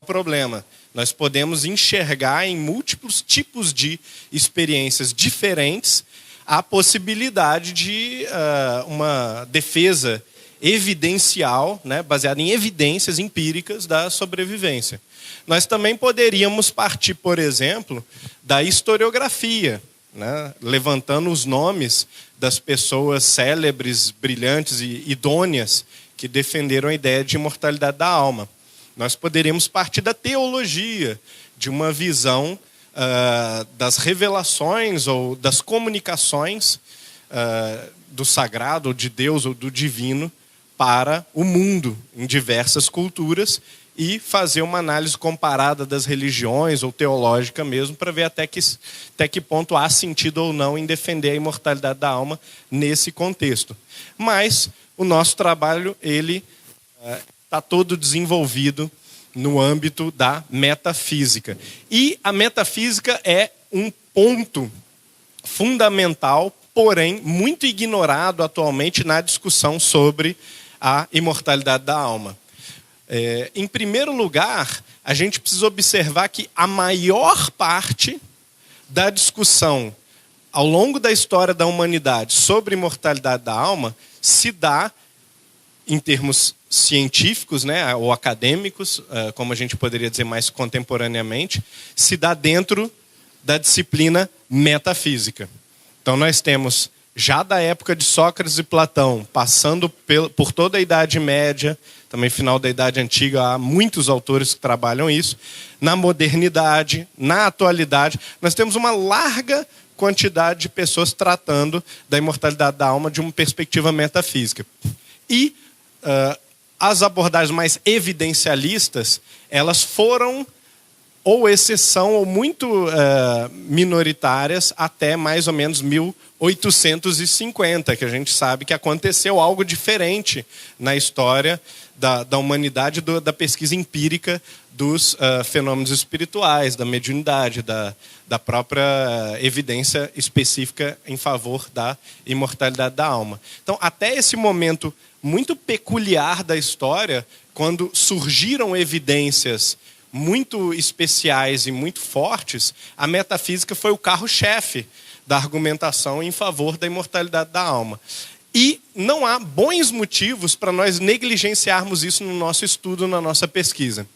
problema. Nós podemos enxergar em múltiplos tipos de experiências diferentes a possibilidade de uma defesa evidencial, né, baseada em evidências empíricas da sobrevivência. Nós também poderíamos partir, por exemplo, da historiografia, né, levantando os nomes das pessoas célebres, brilhantes e idôneas que defenderam a ideia de imortalidade da alma. Nós poderíamos partir da teologia, de uma visão das revelações ou das comunicações do sagrado, ou de Deus, ou do divino, para o mundo, em diversas culturas, e fazer uma análise comparada das religiões, ou teológica mesmo, para ver até que ponto há sentido ou não em defender a imortalidade da alma nesse contexto. Mas o nosso trabalho, ele está todo desenvolvido no âmbito da metafísica. E a metafísica é um ponto fundamental, porém muito ignorado atualmente na discussão sobre a imortalidade da alma. Em primeiro lugar, a gente precisa observar que a maior parte da discussão ao longo da história da humanidade sobre a imortalidade da alma se dá em termos científicos, né, ou acadêmicos, como a gente poderia dizer mais contemporaneamente, se dá dentro da disciplina metafísica. Então nós temos, já da época de Sócrates e Platão, passando por toda a Idade Média, também final da Idade Antiga, há muitos autores que trabalham isso, na modernidade, na atualidade, nós temos uma larga quantidade de pessoas tratando da imortalidade da alma de uma perspectiva metafísica. E as abordagens mais evidencialistas, elas foram ou exceção ou muito minoritárias até mais ou menos 1850, que a gente sabe que aconteceu algo diferente na história da humanidade, da pesquisa empírica dos fenômenos espirituais, da mediunidade, da própria evidência específica em favor da imortalidade da alma. Então, até esse momento muito peculiar da história, quando surgiram evidências muito especiais e muito fortes, a metafísica foi o carro-chefe da argumentação em favor da imortalidade da alma. E não há bons motivos para nós negligenciarmos isso no nosso estudo, na nossa pesquisa.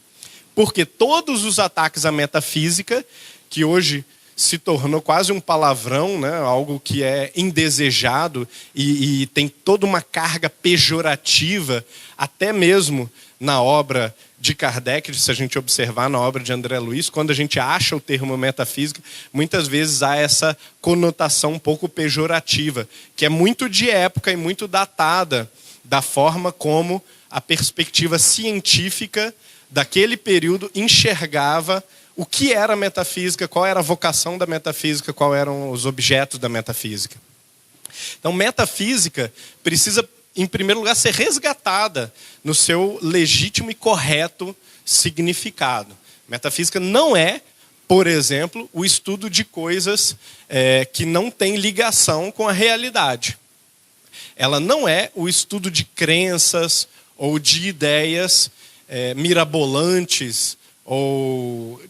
Porque todos os ataques à metafísica, que hoje se tornou quase um palavrão, né? Algo que é indesejado e tem toda uma carga pejorativa, até mesmo na obra de Kardec, se a gente observar na obra de André Luiz, quando a gente acha o termo metafísica, muitas vezes há essa conotação um pouco pejorativa, que é muito de época e muito datada da forma como a perspectiva científica daquele período enxergava o que era a metafísica, qual era a vocação da metafísica, quais eram os objetos da metafísica. Então, metafísica precisa, em primeiro lugar, ser resgatada no seu legítimo e correto significado. Metafísica não é, por exemplo, o estudo de coisas que não têm ligação com a realidade. Ela não é o estudo de crenças ou de ideias mirabolantes ou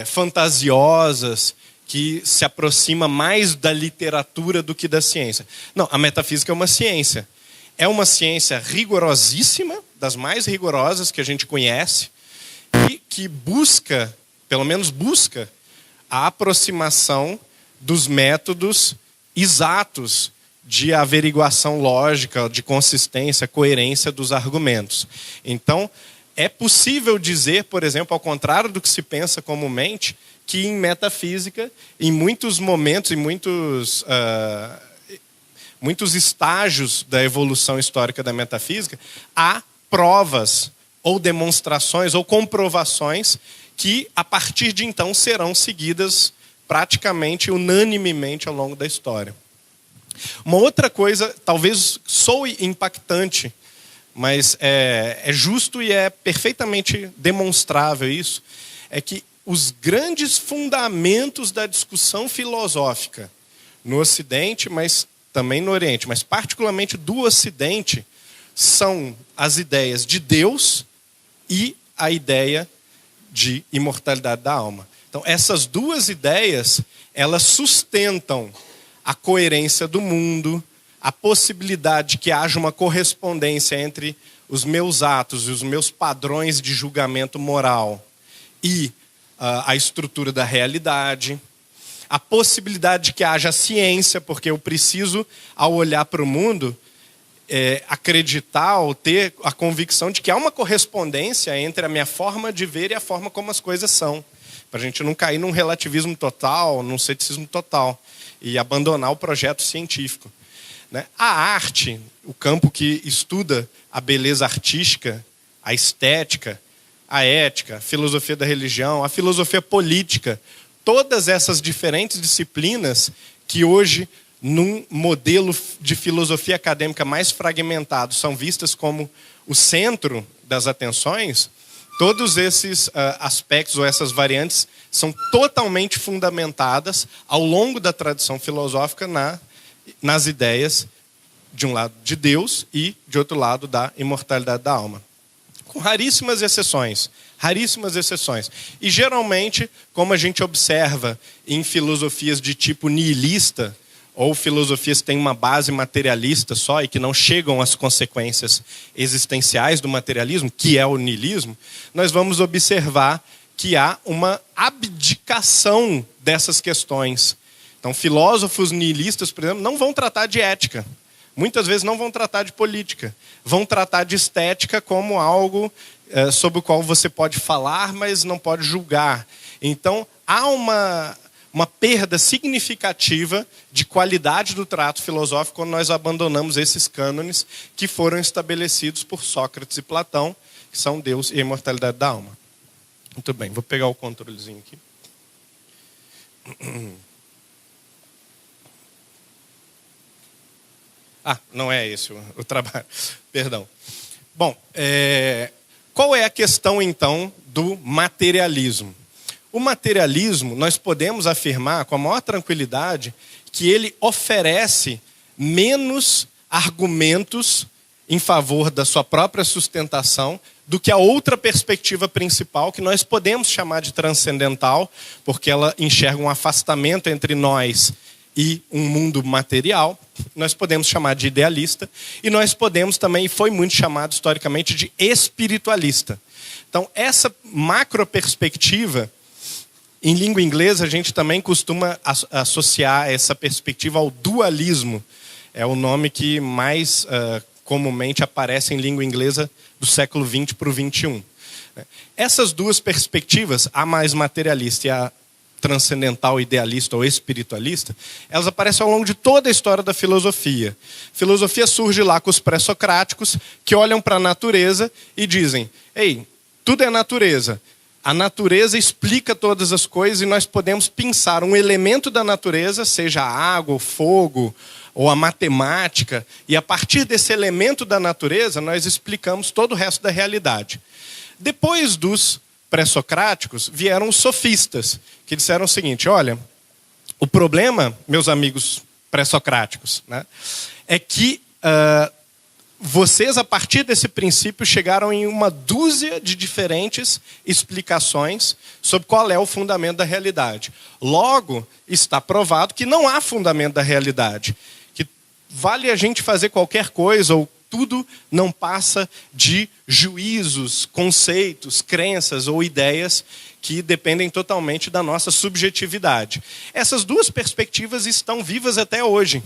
fantasiosas, que se aproxima mais da literatura do que da ciência. Não, a metafísica é uma ciência. É uma ciência rigorosíssima, das mais rigorosas que a gente conhece, e que busca, pelo menos busca, a aproximação dos métodos exatos de averiguação lógica, de consistência, coerência dos argumentos. Então, é possível dizer, por exemplo, ao contrário do que se pensa comumente, que em metafísica, em muitos momentos, em muitos estágios da evolução histórica da metafísica, há provas, ou demonstrações, ou comprovações que, a partir de então, serão seguidas praticamente unanimemente ao longo da história. Uma outra coisa, talvez soe impactante, mas é justo e é perfeitamente demonstrável isso, é que os grandes fundamentos da discussão filosófica no Ocidente, mas também no Oriente, mas particularmente do Ocidente, são as ideias de Deus e a ideia de imortalidade da alma. Então, essas duas ideias, elas sustentam a coerência do mundo, a possibilidade de que haja uma correspondência entre os meus atos e os meus padrões de julgamento moral e a estrutura da realidade, a possibilidade de que haja ciência, porque eu preciso, ao olhar para o mundo, acreditar ou ter a convicção de que há uma correspondência entre a minha forma de ver e a forma como as coisas são, para a gente não cair num relativismo total, num ceticismo total, e abandonar o projeto científico. A arte, o campo que estuda a beleza artística, a estética, a ética, a filosofia da religião, a filosofia política, todas essas diferentes disciplinas que hoje, num modelo de filosofia acadêmica mais fragmentado, são vistas como o centro das atenções, todos esses aspectos ou essas variantes são totalmente fundamentadas ao longo da tradição filosófica nas ideias, de um lado, de Deus e, de outro lado, da imortalidade da alma. Com raríssimas exceções. Raríssimas exceções. E, geralmente, como a gente observa em filosofias de tipo nihilista, ou filosofias que têm uma base materialista só e que não chegam às consequências existenciais do materialismo, que é o nihilismo, nós vamos observar que há uma abdicação dessas questões. Então, filósofos nihilistas, por exemplo, não vão tratar de ética. Muitas vezes não vão tratar de política. Vão tratar de estética como algo sobre o qual você pode falar, mas não pode julgar. Então, há uma perda significativa de qualidade do trato filosófico quando nós abandonamos esses cânones que foram estabelecidos por Sócrates e Platão, que são Deus e a imortalidade da alma. Muito bem, vou pegar o controlezinho aqui. Não é esse o trabalho. Perdão. Bom, qual é a questão, então, do materialismo? O materialismo, nós podemos afirmar com a maior tranquilidade que ele oferece menos argumentos em favor da sua própria sustentação do que a outra perspectiva principal, que nós podemos chamar de transcendental, porque ela enxerga um afastamento entre nós e um mundo material. Nós podemos chamar de idealista, e nós podemos também, foi muito chamado historicamente, de espiritualista. Então, essa macroperspectiva, em língua inglesa, a gente também costuma associar essa perspectiva ao dualismo. É o nome que mais comumente aparece em língua inglesa do século XX para o XXI. Essas duas perspectivas, a mais materialista e a transcendental, idealista ou espiritualista, elas aparecem ao longo de toda a história da filosofia. A filosofia surge lá com os pré-socráticos, que olham para a natureza e dizem: ei, tudo é natureza. A natureza explica todas as coisas e nós podemos pensar um elemento da natureza, seja a água, o fogo ou a matemática, e a partir desse elemento da natureza nós explicamos todo o resto da realidade. Depois dos pré-socráticos vieram os sofistas, que disseram o seguinte: olha, o problema, meus amigos pré-socráticos, é que vocês, a partir desse princípio, chegaram em uma dúzia de diferentes explicações sobre qual é o fundamento da realidade. Logo, está provado que não há fundamento da realidade. Que vale a gente fazer qualquer coisa, ou tudo não passa de juízos, conceitos, crenças ou ideias que dependem totalmente da nossa subjetividade. Essas duas perspectivas estão vivas até hoje.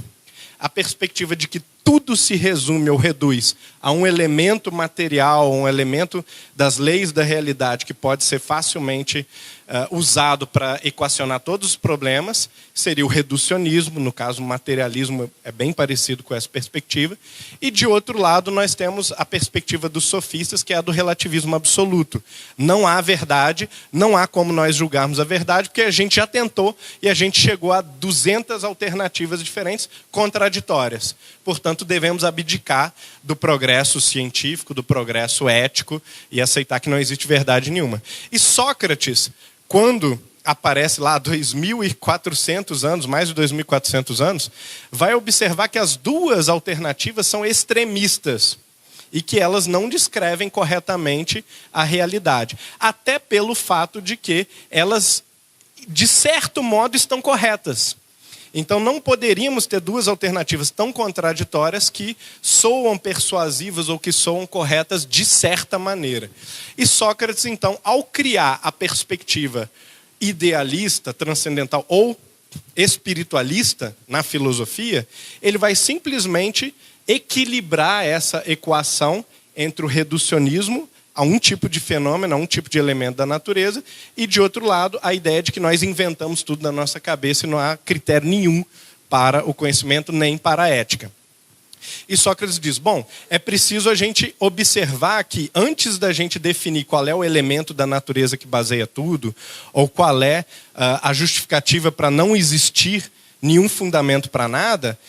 A perspectiva de que tudo se resume ou reduz a um elemento material, um elemento das leis da realidade que pode ser facilmente usado para equacionar todos os problemas, seria o reducionismo. No caso, o materialismo é bem parecido com essa perspectiva. E, de outro lado, nós temos a perspectiva dos sofistas, que é a do relativismo absoluto. Não há verdade, não há como nós julgarmos a verdade, porque a gente já tentou e a gente chegou a 200 alternativas diferentes, contraditórias. Portanto, devemos abdicar do progresso científico, do progresso ético e aceitar que não existe verdade nenhuma. E Sócrates, quando aparece lá há 2.400 anos, mais de 2.400 anos, vai observar que as duas alternativas são extremistas. e que elas não descrevem corretamente a realidade. Até pelo fato de que elas, de certo modo, estão corretas. Então não poderíamos ter duas alternativas tão contraditórias que soam persuasivas ou que soam corretas de certa maneira. E Sócrates, então, ao criar a perspectiva idealista, transcendental ou espiritualista na filosofia, ele vai simplesmente equilibrar essa equação entre o reducionismo a um tipo de fenômeno, a um tipo de elemento da natureza, e, de outro lado, a ideia de que nós inventamos tudo na nossa cabeça e não há critério nenhum para o conhecimento nem para a ética. E Sócrates diz, bom, é preciso a gente observar que antes da gente definir qual é o elemento da natureza que baseia tudo, ou qual é a justificativa para não existir nenhum fundamento para nada,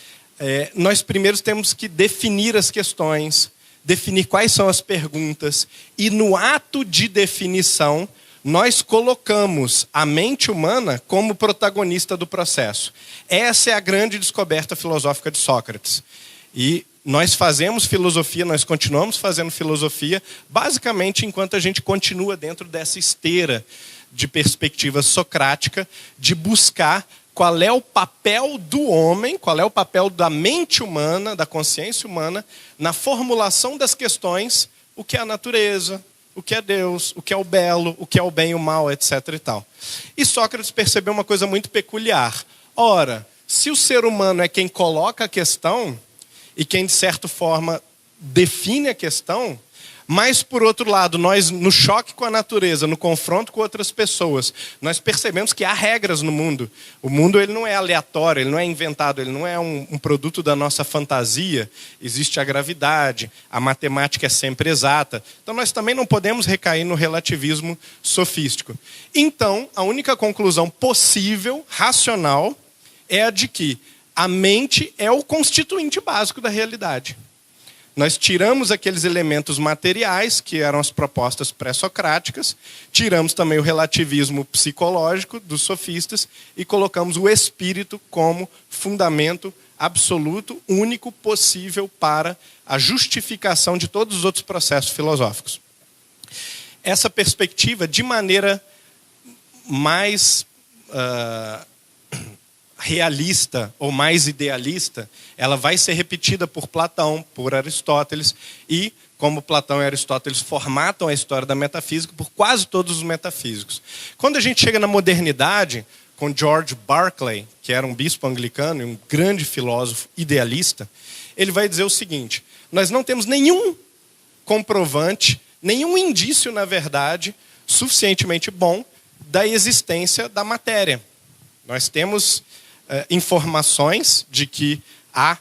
nós primeiro temos que definir as questões, definir quais são as perguntas, e no ato de definição, nós colocamos a mente humana como protagonista do processo. Essa é a grande descoberta filosófica de Sócrates. E nós fazemos filosofia, nós continuamos fazendo filosofia, basicamente enquanto a gente continua dentro dessa esteira de perspectiva socrática, de buscar qual é o papel do homem, qual é o papel da mente humana, da consciência humana, na formulação das questões, o que é a natureza, o que é Deus, o que é o belo, o que é o bem e o mal, etc. e tal. E Sócrates percebeu uma coisa muito peculiar. Ora, se o ser humano é quem coloca a questão, e quem, de certa forma, define a questão, mas, por outro lado, nós, no choque com a natureza, no confronto com outras pessoas, nós percebemos que há regras no mundo. O mundo ele não é aleatório, ele não é inventado, ele não é um produto da nossa fantasia. Existe a gravidade, a matemática é sempre exata. Então, nós também não podemos recair no relativismo sofístico. Então, a única conclusão possível, racional, é a de que a mente é o constituinte básico da realidade. Nós tiramos aqueles elementos materiais, que eram as propostas pré-socráticas, tiramos também o relativismo psicológico dos sofistas e colocamos o espírito como fundamento absoluto, único, possível para a justificação de todos os outros processos filosóficos. Essa perspectiva, de maneira mais realista ou mais idealista, ela vai ser repetida por Platão, por Aristóteles, e, como Platão e Aristóteles formatam a história da metafísica, por quase todos os metafísicos. Quando a gente chega na modernidade, com George Berkeley, que era um bispo anglicano e um grande filósofo idealista, ele vai dizer o seguinte: nós não temos nenhum comprovante, nenhum indício, na verdade, suficientemente bom da existência da matéria. Nós temos informações de que há,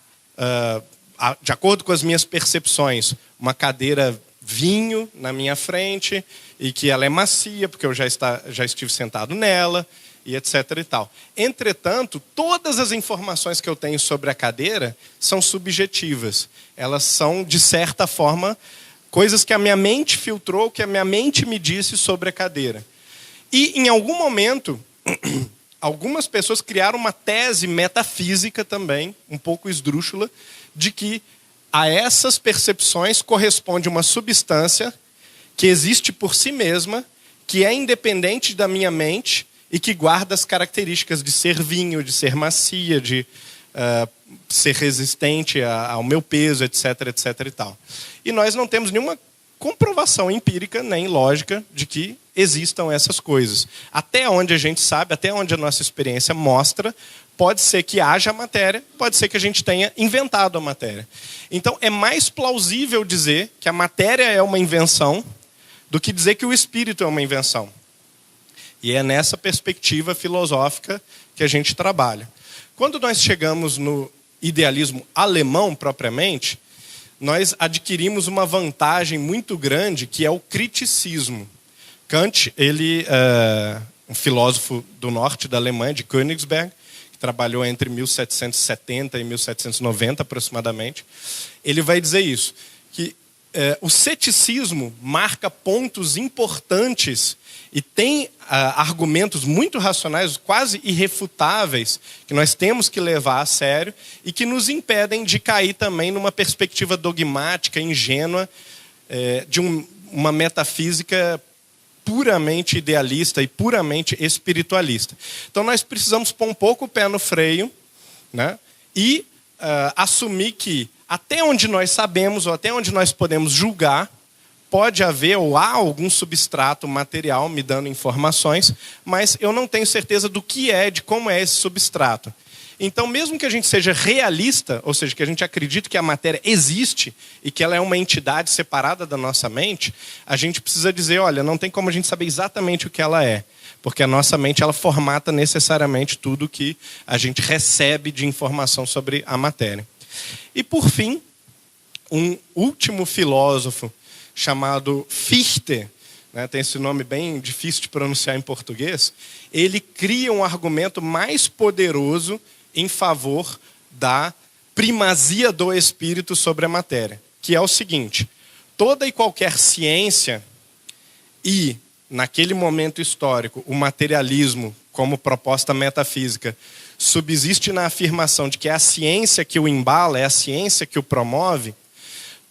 de acordo com as minhas percepções, uma cadeira vinho na minha frente e que ela é macia, porque eu já estive sentado nela, e etc. e tal. Entretanto, todas as informações que eu tenho sobre a cadeira são subjetivas. Elas são, de certa forma, coisas que a minha mente filtrou, que a minha mente me disse sobre a cadeira. E, em algum momento, algumas pessoas criaram uma tese metafísica também, um pouco esdrúxula, de que a essas percepções corresponde uma substância que existe por si mesma, que é independente da minha mente e que guarda as características de ser vinho, de ser macia, de ser resistente ao meu peso, etc, etc e tal. E nós não temos nenhuma comprovação empírica nem lógica de que existam essas coisas. Até onde a gente sabe, até onde a nossa experiência mostra, pode ser que haja matéria, pode ser que a gente tenha inventado a matéria. Então, é mais plausível dizer que a matéria é uma invenção do que dizer que o espírito é uma invenção. E é nessa perspectiva filosófica que a gente trabalha. Quando nós chegamos no idealismo alemão propriamente, nós adquirimos uma vantagem muito grande, que é o criticismo. Kant, ele é um filósofo do norte da Alemanha, de Königsberg, que trabalhou entre 1770 e 1790 aproximadamente. Ele vai dizer isso, que o ceticismo marca pontos importantes e tem argumentos muito racionais, quase irrefutáveis, que nós temos que levar a sério e que nos impedem de cair também numa perspectiva dogmática, ingênua, de uma metafísica puramente idealista e puramente espiritualista. Então nós precisamos pôr um pouco o pé no freio, né, e assumir que até onde nós sabemos ou até onde nós podemos julgar, pode haver ou há algum substrato material me dando informações, mas eu não tenho certeza do que é, de como é esse substrato. Então, mesmo que a gente seja realista, ou seja, que a gente acredite que a matéria existe e que ela é uma entidade separada da nossa mente, a gente precisa dizer, olha, não tem como a gente saber exatamente o que ela é, porque a nossa mente ela formata necessariamente tudo que a gente recebe de informação sobre a matéria. E, por fim, um último filósofo chamado Fichte, né, tem esse nome bem difícil de pronunciar em português, ele cria um argumento mais poderoso em favor da primazia do espírito sobre a matéria, que é o seguinte: toda e qualquer ciência e, naquele momento histórico, o materialismo como proposta metafísica subsiste na afirmação de que é a ciência que o embala, é a ciência que o promove.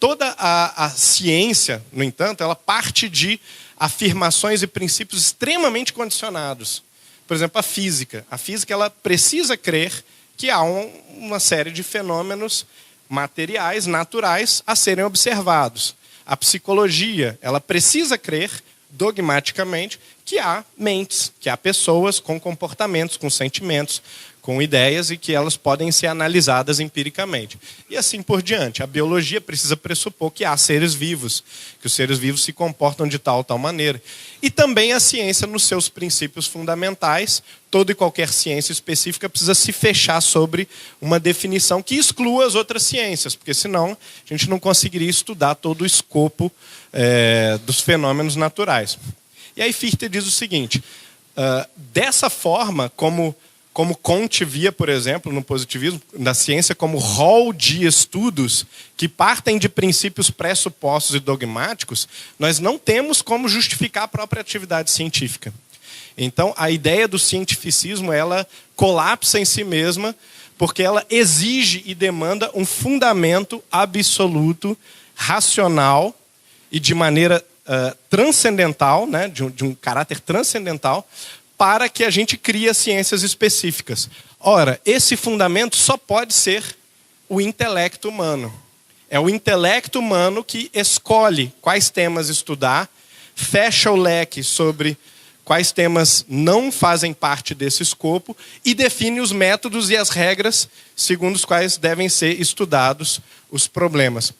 Toda a ciência, no entanto, ela parte de afirmações e princípios extremamente condicionados. Por exemplo, a física. A física ela precisa crer que há uma série de fenômenos materiais, naturais, a serem observados. A psicologia ela precisa crer dogmaticamente que há mentes, que há pessoas com comportamentos, com sentimentos, com ideias e que elas podem ser analisadas empiricamente. E assim por diante. A biologia precisa pressupor que há seres vivos, que os seres vivos se comportam de tal ou tal maneira. E também a ciência nos seus princípios fundamentais, toda e qualquer ciência específica precisa se fechar sobre uma definição que exclua as outras ciências, porque senão a gente não conseguiria estudar todo o escopo dos fenômenos naturais. E aí Fichte diz o seguinte, dessa forma, como Comte via, por exemplo, no positivismo, na ciência, como rol de estudos que partem de princípios pressupostos e dogmáticos, nós não temos como justificar a própria atividade científica. Então, a ideia do cientificismo, ela colapsa em si mesma, porque ela exige e demanda um fundamento absoluto, racional e de maneira transcendental, né, de um caráter transcendental, para que a gente crie ciências específicas. Ora, esse fundamento só pode ser o intelecto humano. É o intelecto humano que escolhe quais temas estudar, fecha o leque sobre quais temas não fazem parte desse escopo e define os métodos e as regras segundo os quais devem ser estudados os problemas.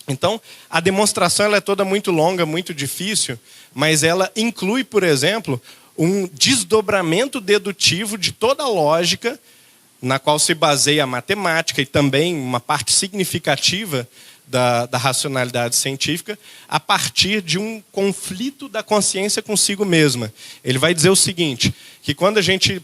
Então, a demonstração ela é toda muito longa, muito difícil, mas ela inclui, por exemplo, um desdobramento dedutivo de toda a lógica na qual se baseia a matemática e também uma parte significativa da racionalidade científica a partir de um conflito da consciência consigo mesma. Ele vai dizer o seguinte, que quando a gente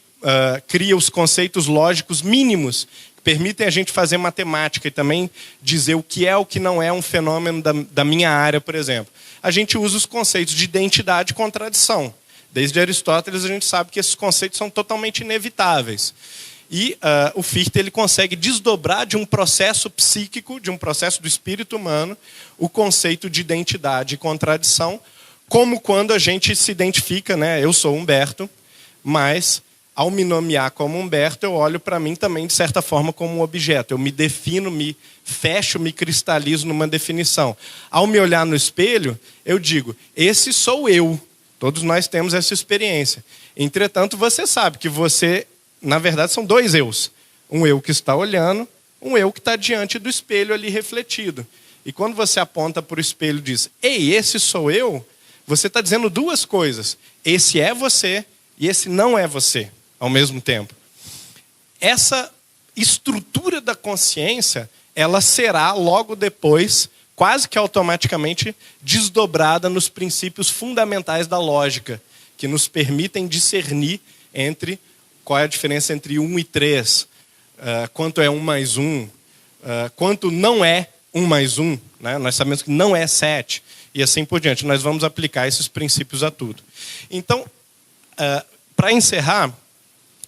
cria os conceitos lógicos mínimos que permitem a gente fazer matemática e também dizer o que é o que não é um fenômeno da minha área, por exemplo, a gente usa os conceitos de identidade e contradição. Desde Aristóteles a gente sabe que esses conceitos são totalmente inevitáveis. E o Fichte ele consegue desdobrar de um processo psíquico, de um processo do espírito humano, o conceito de identidade e contradição, como quando a gente se identifica, né? Eu sou Humberto, mas ao me nomear como Humberto, eu olho para mim também, de certa forma, como um objeto. Eu me defino, me fecho, me cristalizo numa definição. Ao me olhar no espelho, eu digo, esse sou eu. Todos nós temos essa experiência. Entretanto, você sabe que você, na verdade, são dois eus. Um eu que está olhando, um eu que está diante do espelho ali refletido. E quando você aponta para o espelho e diz, ei, esse sou eu, você está dizendo duas coisas. Esse é você e esse não é você, ao mesmo tempo. Essa estrutura da consciência, ela será logo depois quase que automaticamente desdobrada nos princípios fundamentais da lógica, que nos permitem discernir entre qual é a diferença entre 1 e 3, quanto é 1 mais 1, quanto não é 1 mais 1, né? Nós sabemos que não é 7, e assim por diante. Nós vamos aplicar esses princípios a tudo. Então, para encerrar,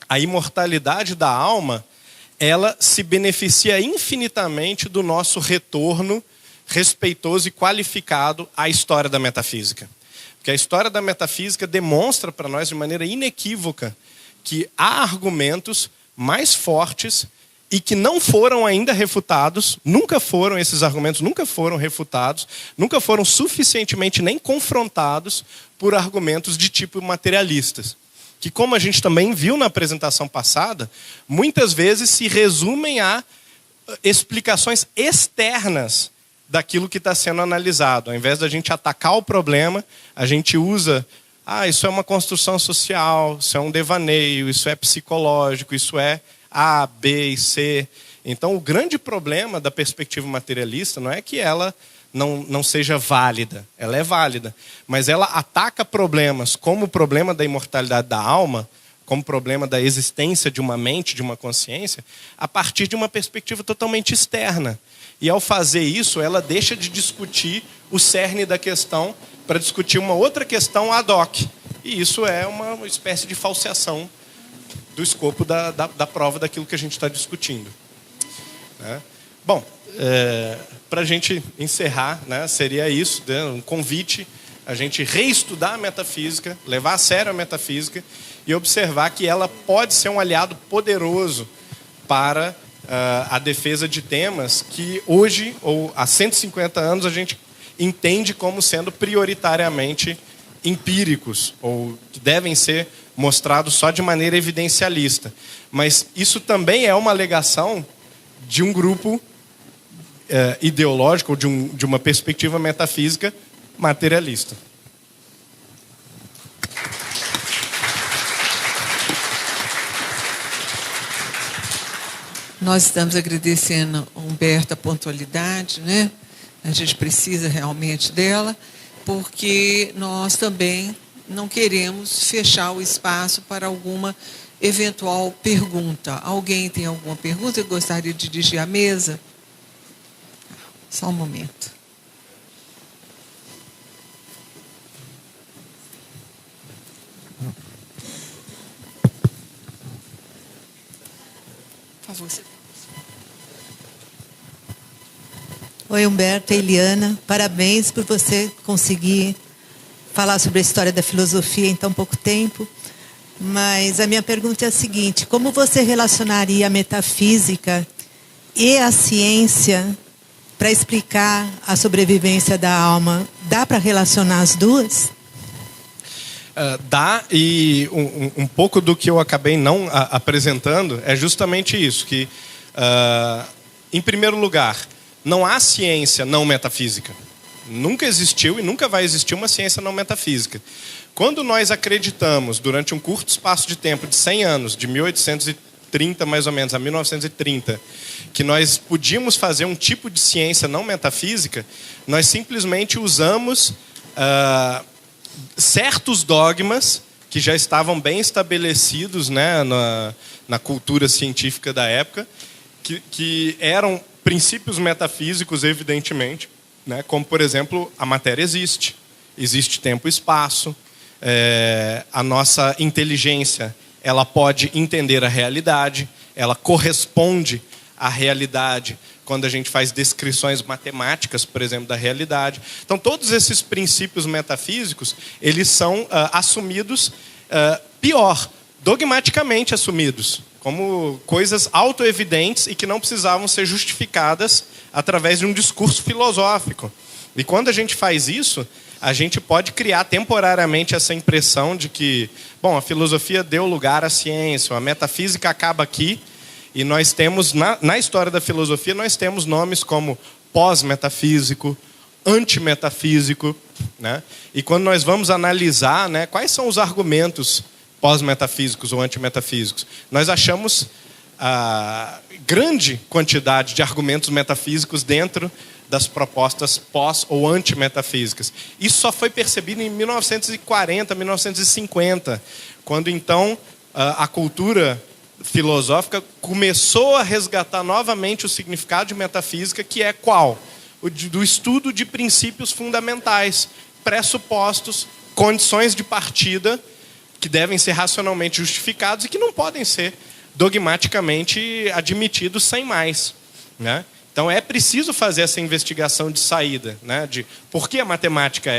a imortalidade da alma, ela se beneficia infinitamente do nosso retorno respeitoso e qualificado à história da metafísica. Porque a história da metafísica demonstra para nós de maneira inequívoca que há argumentos mais fortes e que não foram ainda refutados, esses argumentos nunca foram refutados, nunca foram suficientemente nem confrontados por argumentos de tipo materialistas. Que, como a gente também viu na apresentação passada, muitas vezes se resumem a explicações externas daquilo que está sendo analisado. Ao invés da gente atacar o problema, a gente usa, isso é uma construção social, isso é um devaneio, isso é psicológico, isso é A, B e C. Então, o grande problema da perspectiva materialista não é que ela não seja válida. Ela é válida, mas ela ataca problemas como o problema da imortalidade da alma, como o problema da existência de uma mente, de uma consciência, a partir de uma perspectiva totalmente externa. E ao fazer isso, ela deixa de discutir o cerne da questão para discutir uma outra questão ad hoc. E isso é uma espécie de falseação do escopo da prova daquilo que a gente está discutindo. Né? Bom, para a gente encerrar, né, seria isso, né, um convite a gente reestudar a metafísica, levar a sério a metafísica e observar que ela pode ser um aliado poderoso para a defesa de temas que hoje, ou há 150 anos, a gente entende como sendo prioritariamente empíricos, ou que devem ser mostrados só de maneira evidencialista. Mas isso também é uma alegação de um grupo ideológico, ou de uma perspectiva metafísica materialista. Nós estamos agradecendo a Humberto a pontualidade, né? A gente precisa realmente dela, porque nós também não queremos fechar o espaço para alguma eventual pergunta. Alguém tem alguma pergunta que gostaria de dirigir à mesa? Só um momento. Por favor, você. Oi, Humberto e Eliana. Parabéns por você conseguir falar sobre a história da filosofia em tão pouco tempo. Mas a minha pergunta é a seguinte: como você relacionaria a metafísica e a ciência para explicar a sobrevivência da alma? Dá para relacionar as duas? Dá, e um pouco do que eu acabei não apresentando é justamente isso, que, em primeiro lugar, não há ciência não metafísica. Nunca existiu e nunca vai existir uma ciência não metafísica. Quando nós acreditamos, durante um curto espaço de tempo de 100 anos, de 1830 mais ou menos a 1930, que nós podíamos fazer um tipo de ciência não metafísica, nós simplesmente usamos certos dogmas que já estavam bem estabelecidos, né, na cultura científica da época, que eram princípios metafísicos, evidentemente, né, como, por exemplo, a matéria existe tempo e espaço, a nossa inteligência ela pode entender a realidade, ela corresponde à realidade quando a gente faz descrições matemáticas, por exemplo, da realidade. Então, todos esses princípios metafísicos, eles são assumidos, dogmaticamente assumidos, como coisas autoevidentes e que não precisavam ser justificadas através de um discurso filosófico. E quando a gente faz isso, a gente pode criar temporariamente essa impressão de que, bom, a filosofia deu lugar à ciência, a metafísica acaba aqui, e nós temos, na história da filosofia, nós temos nomes como pós-metafísico, antimetafísico, né? E quando nós vamos analisar, né, quais são os argumentos pós-metafísicos ou antimetafísicos, nós achamos a grande quantidade de argumentos metafísicos dentro das propostas pós- ou antimetafísicas. Isso só foi percebido em 1940, 1950, quando então a cultura filosófica começou a resgatar novamente o significado de metafísica, que é qual? do estudo de princípios fundamentais, pressupostos, condições de partida que devem ser racionalmente justificados e que não podem ser dogmaticamente admitidos sem mais, né? Então é preciso fazer essa investigação de saída, né? De por que a matemática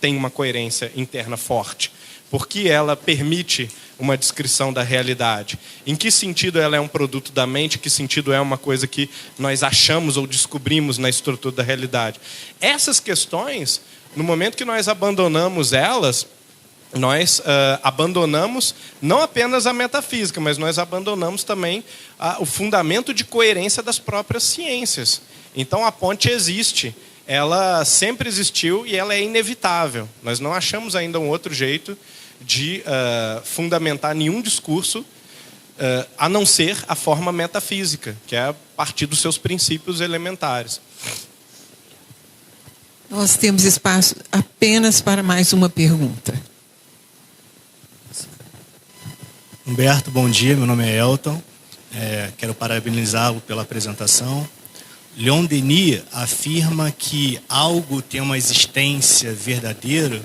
tem uma coerência interna forte, por que ela permite uma descrição da realidade, em que sentido ela é um produto da mente, em que sentido é uma coisa que nós achamos ou descobrimos na estrutura da realidade. Essas questões, no momento que nós abandonamos elas, nós abandonamos não apenas a metafísica, mas nós abandonamos também o fundamento de coerência das próprias ciências. Então a ponte existe, ela sempre existiu e ela é inevitável. Nós não achamos ainda um outro jeito de fundamentar nenhum discurso a não ser a forma metafísica, que é a partir dos seus princípios elementares. Nós temos espaço apenas para mais uma pergunta. Humberto, bom dia, meu nome é Elton, quero parabenizá-lo pela apresentação. Leon Denis afirma que algo tem uma existência verdadeira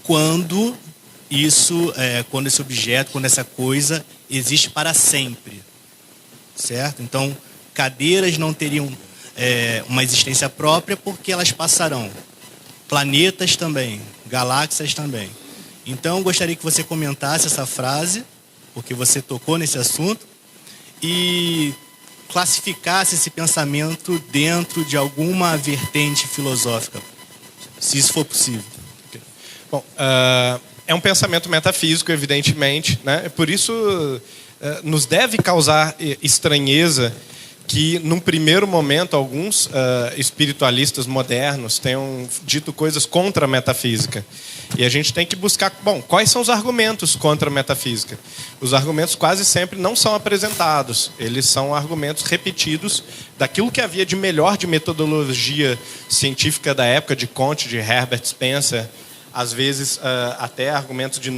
quando esse objeto, quando essa coisa existe para sempre, certo? Então, cadeiras não teriam uma existência própria porque elas passarão. Planetas também, galáxias também. Então, eu gostaria que você comentasse essa frase, porque você tocou nesse assunto, e classificasse esse pensamento dentro de alguma vertente filosófica, se isso for possível. Bom, é um pensamento metafísico, evidentemente, né? Por isso nos deve causar estranheza que, num primeiro momento, alguns espiritualistas modernos tenham dito coisas contra a metafísica. E a gente tem que buscar, quais são os argumentos contra a metafísica? Os argumentos quase sempre não são apresentados. Eles são argumentos repetidos daquilo que havia de melhor de metodologia científica da época, de Comte, de Herbert Spencer, às vezes até argumentos de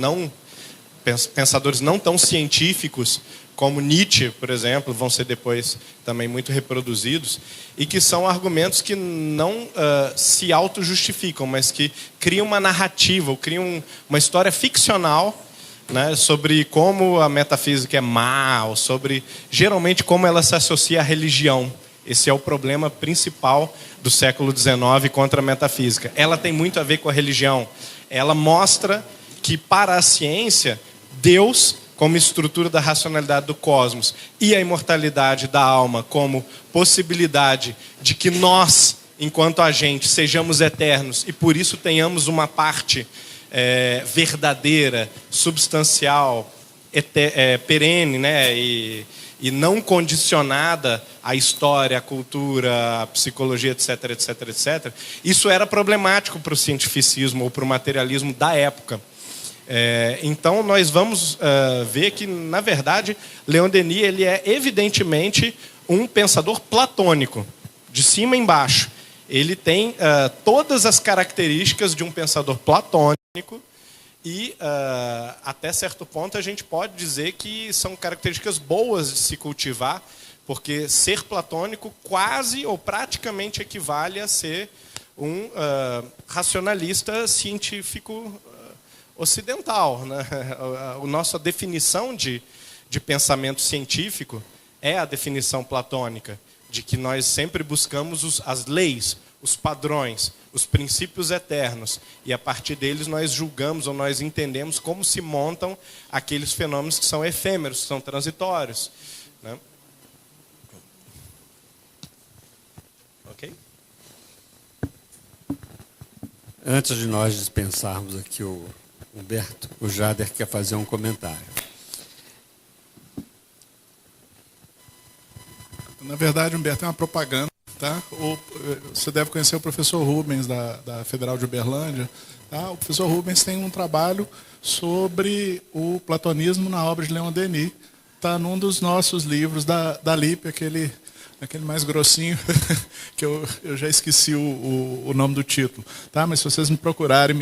pensadores não tão científicos, como Nietzsche, por exemplo, vão ser depois também muito reproduzidos, e que são argumentos que não se auto-justificam, mas que criam uma narrativa, ou criam uma história ficcional, né, sobre como a metafísica é má, ou sobre, geralmente, como ela se associa à religião. Esse é o problema principal do século XIX contra a metafísica. Ela tem muito a ver com a religião. Ela mostra que, para a ciência, Deus, como estrutura da racionalidade do cosmos, e a imortalidade da alma como possibilidade de que nós, enquanto agentes, sejamos eternos e por isso tenhamos uma parte verdadeira, substancial, perene, né? E não condicionada à história, à cultura, à psicologia, etc, etc, etc. Isso era problemático para o cientificismo ou para o materialismo da época. Então, nós vamos ver que, na verdade, Leon Denis ele é evidentemente um pensador platônico, de cima a embaixo. Ele tem todas as características de um pensador platônico e, até certo ponto, a gente pode dizer que são características boas de se cultivar, porque ser platônico quase ou praticamente equivale a ser um racionalista científico ocidental, né? A nossa definição de pensamento científico é a definição platônica, de que nós sempre buscamos as leis, os padrões, os princípios eternos, e a partir deles nós julgamos ou nós entendemos como se montam aqueles fenômenos que são efêmeros, que são transitórios, né? Ok? Antes de nós dispensarmos aqui o Humberto, o Jader quer fazer um comentário. Na verdade, Humberto, é uma propaganda, tá? Você deve conhecer o professor Rubens, da Federal de Uberlândia. Tá? O professor Rubens tem um trabalho sobre o platonismo na obra de Leon Denis. Está num dos nossos livros da LIP, aquele mais grossinho, que eu já esqueci o nome do título. Tá? Mas se vocês me procurarem,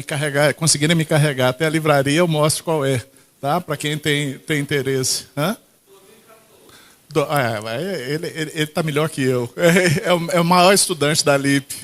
conseguirem me carregar até a livraria, eu mostro qual é, tá? Para quem tem interesse. Hã? Ele está melhor que eu. É o maior estudante da LIP.